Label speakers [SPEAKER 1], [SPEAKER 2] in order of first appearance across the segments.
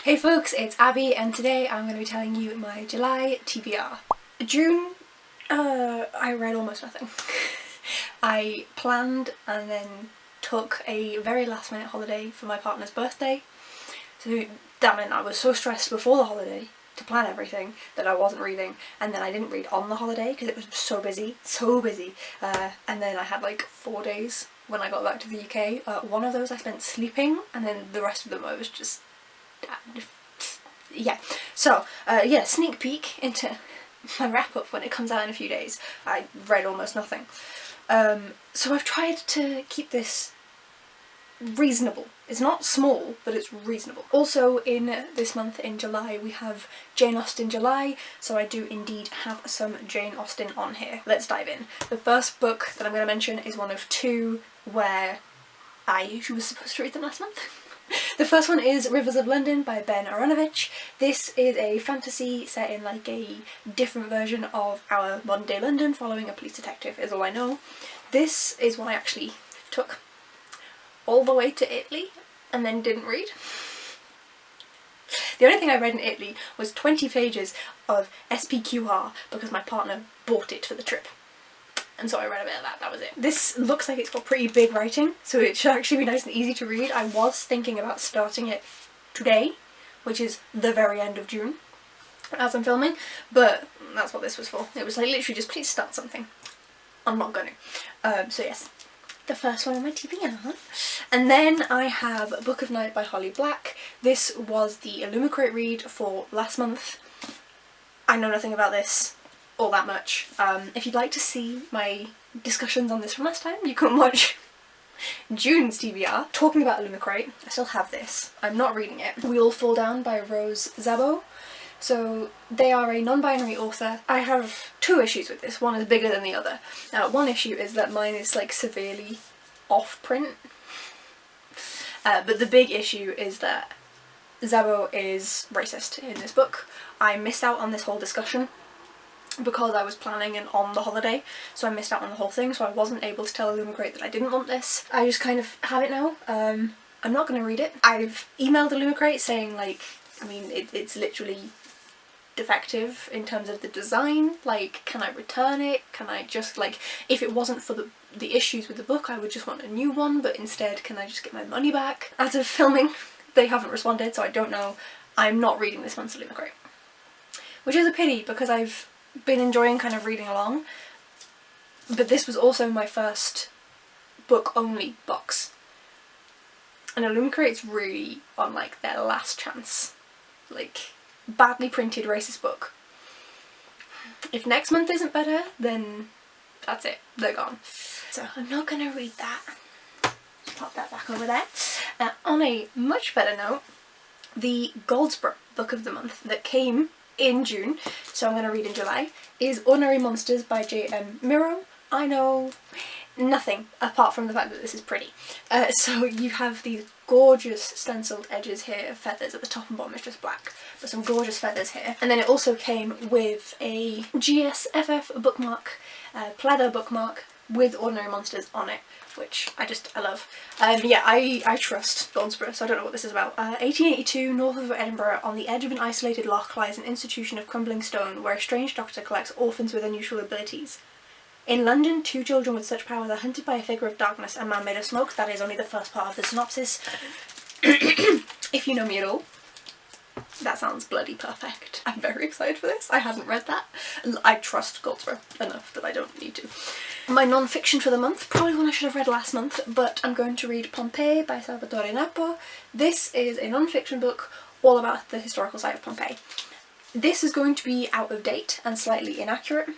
[SPEAKER 1] Hey folks, it's Abby and today I'm going to be telling you my July TBR. June, I read almost nothing. I planned and then took a very last minute holiday for my partner's birthday. So that meant I was so stressed before the holiday to plan everything that I wasn't reading, and then I didn't read on the holiday because it was so busy. And then I had like 4 days when I got back to the UK. One of those I spent sleeping, and then the rest of them I was just yeah. So yeah, sneak peek into my wrap up when it comes out in a few days. I read almost nothing. So I've tried to keep this reasonable. It's not small, but it's reasonable. Also in this month in July we have Jane Austen July, so I do indeed have some Jane Austen on here. Let's dive in. The first book that I'm going to mention is one of two where I was supposed to read them last month. The first one is Rivers of London by Ben Aaronovitch. This is a fantasy set in like a different version of our modern day London, following a police detective is all I know. This is one I actually took all the way to Italy and then didn't read. The only thing I read in Italy was 20 pages of SPQR because my partner bought it for the trip. And so I read a bit of that, that was it. This looks like it's got pretty big writing, so it should actually be nice and easy to read. I was thinking about starting it today, which is the very end of June, as I'm filming, but that's what this was for. It was like literally just please start something. I'm not gonna. So yes, the first one on my TBR. And then I have Book of Night by Holly Black. This was the Illumicrate read for last month. I know nothing about this all that much. If you'd like to see my discussions on this from last time, you can watch June's TBR. Talking about Illumicrate, I still have this. I'm not reading it. We All Fall Down by Rose Szabo. So they are a non-binary author. I have two issues with this. One is bigger than the other. Now, one issue is that mine is like severely off print. But the big issue is that Szabo is racist in this book. I missed out on this whole discussion because I was planning and on the holiday, so I missed out on the whole thing, so I wasn't able to tell Illumicrate that I didn't want this. I just kind of have it now. I'm not going to read it. I've emailed Illumicrate saying like, I mean, it's literally defective in terms of the design, like can I return it, can I just like, if it wasn't for the issues with the book I would just want a new one, but instead can I just get my money back? As of filming they haven't responded, so I don't know. I'm not reading this month's Illumicrate, which is a pity because I've been enjoying kind of reading along, but this was also my first book only box, and Illumicrate's really on like their last chance, like badly printed racist book. If next month isn't better, then that's it, they're gone. So I'm not gonna read that. Pop that back over there. On a much better note, the Goldsborough book of the month that came in June, so I'm going to read in July, is Ordinary Monsters by Miro. I know nothing apart from the fact that this is pretty. So you have these gorgeous stenciled edges here of feathers. At the top and bottom is just black, but some gorgeous feathers here. And then it also came with a GSFF bookmark, pleather bookmark with Ordinary Monsters on it, which I love. Yeah, I trust Goldsborough, so I don't know what this is about. 1882, north of Edinburgh, on the edge of an isolated loch lies an institution of crumbling stone where a strange doctor collects orphans with unusual abilities. In London, two children with such powers are hunted by a figure of darkness, a man made of smoke. That is only the first part of the synopsis. If you know me at all, that sounds bloody perfect. I'm very excited for this. I hadn't read that. I trust Goldsborough enough that I don't need to. My non-fiction for the month, probably one I should have read last month, but I'm going to read Pompeii by Salvatore Napo. This is a non-fiction book all about the historical site of Pompeii. This is going to be out of date and slightly inaccurate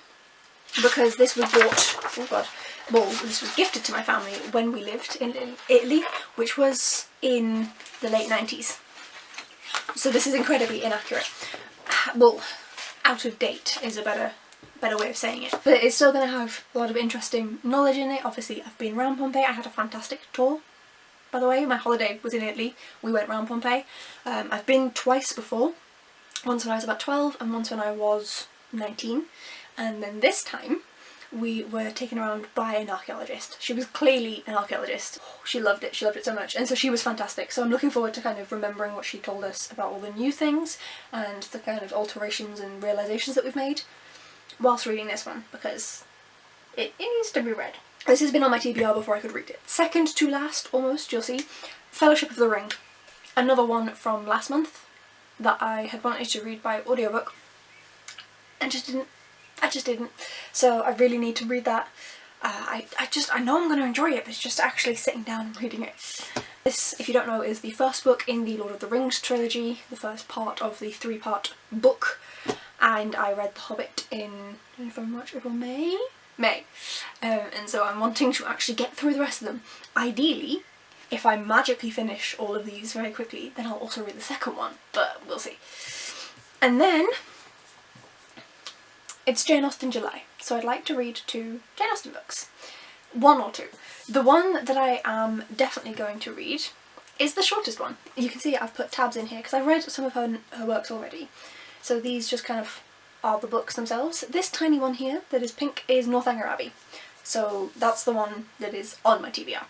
[SPEAKER 1] because this was bought, oh god, well, this was gifted to my family when we lived in Italy, which was in the late 90s. So this is incredibly inaccurate. Well, out of date is a better way of saying it. But it's still going to have a lot of interesting knowledge in it. Obviously I've been around Pompeii. I had a fantastic tour, by the way. My holiday was in Italy. We went around Pompeii. I've been twice before. Once when I was about 12 and once when I was 19. And then this time we were taken around by an archaeologist. She was clearly an archaeologist. She loved it so much, and so she was fantastic. So I'm looking forward to kind of remembering what she told us about all the new things and the kind of alterations and realisations that we've made whilst reading this one, because it needs to be read. This has been on my TBR before I could read it. Second to last, almost, you'll see, Fellowship of the Ring. Another one from last month that I had wanted to read by audiobook and I just didn't. So I really need to read that. I know I'm going to enjoy it, but it's just actually sitting down and reading it. This, if you don't know, is the first book in the Lord of the Rings trilogy, the first part of the 3-part book, and I read The Hobbit in, I don't know if I'm March, April, May? And so I'm wanting to actually get through the rest of them. Ideally, if I magically finish all of these very quickly, then I'll also read the second one, but we'll see. And then it's Jane Austen July, so I'd like to read 2 Jane Austen books. 1 or 2. The one that I am definitely going to read is the shortest one. You can see I've put tabs in here because I've read some of her works already. So these just kind of are the books themselves. This tiny one here that is pink is Northanger Abbey. So that's the one that is on my TBR.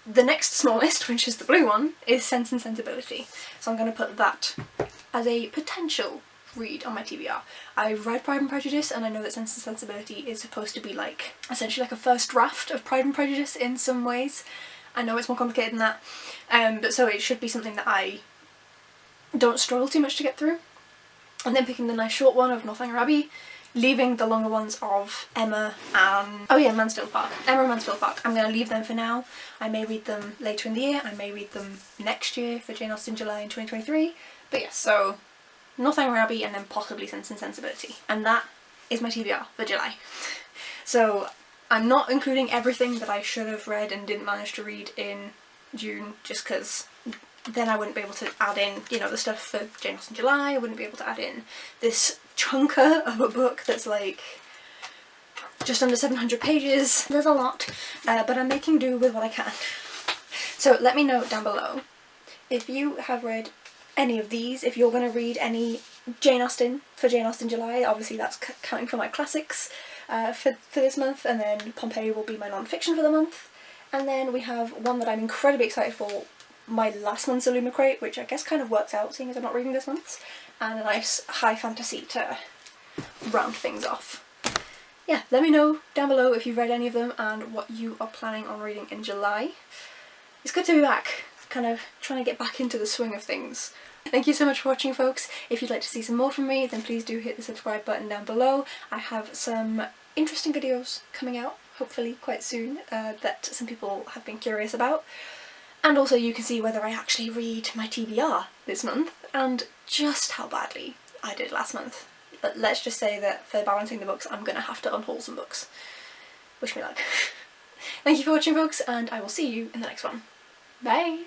[SPEAKER 1] The next smallest, which is the blue one, is Sense and Sensibility. So I'm going to put that as a potential read on my TBR. I've read Pride and Prejudice, and I know that Sense and Sensibility is supposed to be like, essentially like a first draft of Pride and Prejudice in some ways. I know it's more complicated than that, but so it should be something that I don't struggle too much to get through. And then picking the nice short one of Northanger Abbey, leaving the longer ones of Emma and, oh yeah, Mansfield Park. Emma and Mansfield Park. I'm going to leave them for now. I may read them later in the year, I may read them next year for Jane Austen July in 2023. But yes, so Northanger Abbey and then possibly Sense and Sensibility. And that is my TBR for July. So I'm not including everything that I should have read and didn't manage to read in June, just because then I wouldn't be able to add in, you know, the stuff for Jane Austen July. I wouldn't be able to add in this chunker of a book that's like just under 700 pages. There's a lot, but I'm making do with what I can. So let me know down below if you have read any of these, if you're going to read any Jane Austen for Jane Austen July. Obviously that's counting for my classics for this month, and then Pompeii will be my non-fiction for the month. And then we have one that I'm incredibly excited for, my last month's Illuma crate, which I guess kind of works out seeing as I'm not reading this month's, and a nice high fantasy to round things off. Yeah, let me know down below if you've read any of them and what you are planning on reading in July. It's good to be back, kind of trying to get back into the swing of things. Thank you so much for watching, folks. If you'd like to see some more from me, then please do hit the subscribe button down below. I have some interesting videos coming out, hopefully quite soon, that some people have been curious about. And also you can see whether I actually read my TBR this month and just how badly I did last month. But let's just say that for balancing the books, I'm going to have to unhaul some books. Wish me luck. Thank you for watching, folks, and I will see you in the next one. Bye!